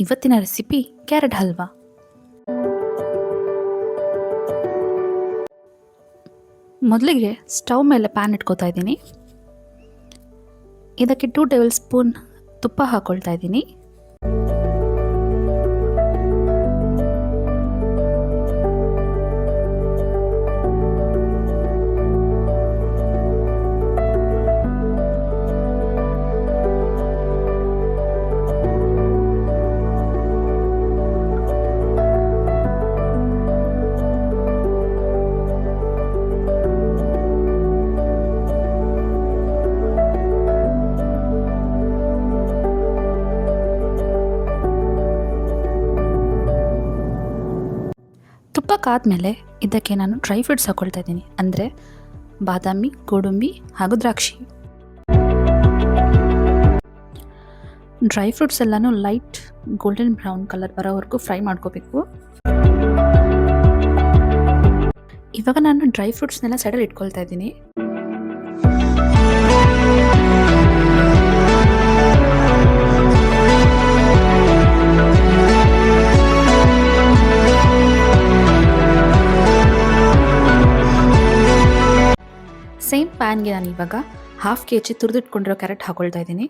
ಇವತ್ತಿನ recipe carrot halwa. ಮೊದಲಿಗೆ stove ಮೇಲೆ ಪ್ಯಾನ್ ಇಟ್ಕೋತಾ ಇದ್ದೀನಿ. ಇದಕ್ಕೆ 2 ಟೇಬಲ್ ಸ್ಪೂನ್ ತುಪ್ಪ ಹಾಕೊಳ್ತಾ ಇದ್ದೀನಿ. ತುಪ್ಪ ಕಾದ್ಮೇಲೆ ಇದಕ್ಕೆ ನಾನು ಡ್ರೈ ಫ್ರೂಟ್ಸ್ ಹಾಕೊಳ್ತಾ ಇದ್ದೀನಿ. ಅಂದರೆ ಬಾದಾಮಿ, ಗೋಡಂಬಿ ಹಾಗೂ ದ್ರಾಕ್ಷಿ. ಡ್ರೈ ಫ್ರೂಟ್ಸ್ ಎಲ್ಲನೂ ಲೈಟ್ ಗೋಲ್ಡನ್ ಬ್ರೌನ್ ಕಲರ್ ಬರೋವರೆಗೂ ಫ್ರೈ ಮಾಡ್ಕೋಬೇಕು. ಇವಾಗ ನಾನು ಡ್ರೈ ಫ್ರೂಟ್ಸ್ನೆಲ್ಲ ಸೈಡಲ್ಲಿ ಇಟ್ಕೊಳ್ತಾ ಇದ್ದೀನಿ. ಸೇಮ್ ಪ್ಯಾನ್ಗೆ ನಾನು ಇವಾಗ 1/2 kg ತುರಿದಿಟ್ಕೊಂಡಿರೋ ಕ್ಯಾರೆಟ್ ಹಾಕೊಳ್ತಾ ಇದ್ದೀನಿ.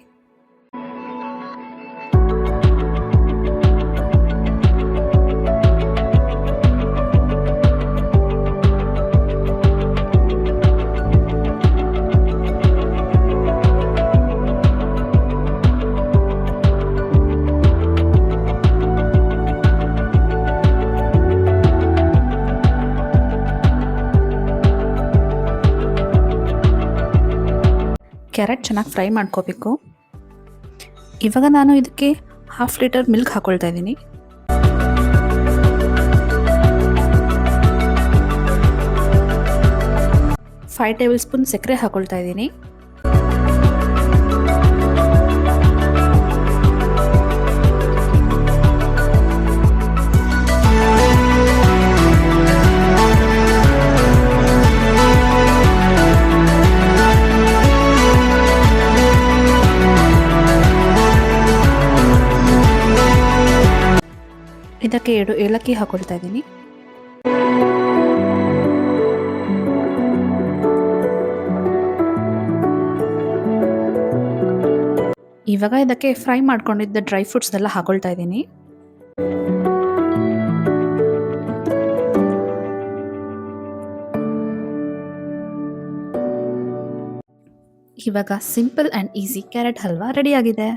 ಕ್ಯಾರೆಟ್ ಚೆನ್ನಾಗಿ ಫ್ರೈ ಮಾಡ್ಕೋಬೇಕು. ಇವಾಗ ನಾನು ಇದಕ್ಕೆ 1/2 ಲೀಟರ್ ಮಿಲ್ಕ್ ಹಾಕೊಳ್ತಾ ಇದ್ದೀನಿ. ಫೈವ್ ಟೇಬಲ್ ಸ್ಪೂನ್ ಸಕ್ಕರೆ ಹಾಕೊಳ್ತಾ ಇದ್ದೀನಿ. ಇದಕ್ಕೆ 2 ಏಲಕ್ಕಿ ಹಾಕೊಳ್ತಾ ಇದ್ದೀನಿ. ಇವಾಗ ಇದಕ್ಕೆ ಫ್ರೈ ಮಾಡ್ಕೊಂಡಿದ್ದ ಡ್ರೈ ಫ್ರೂಟ್ಸ್ ಎಲ್ಲ ಹಾಕೊಳ್ತಾ ಇದ್ದೀನಿ. ಇವಾಗ simple and easy carrot halwa ready ಆಗಿದೆ.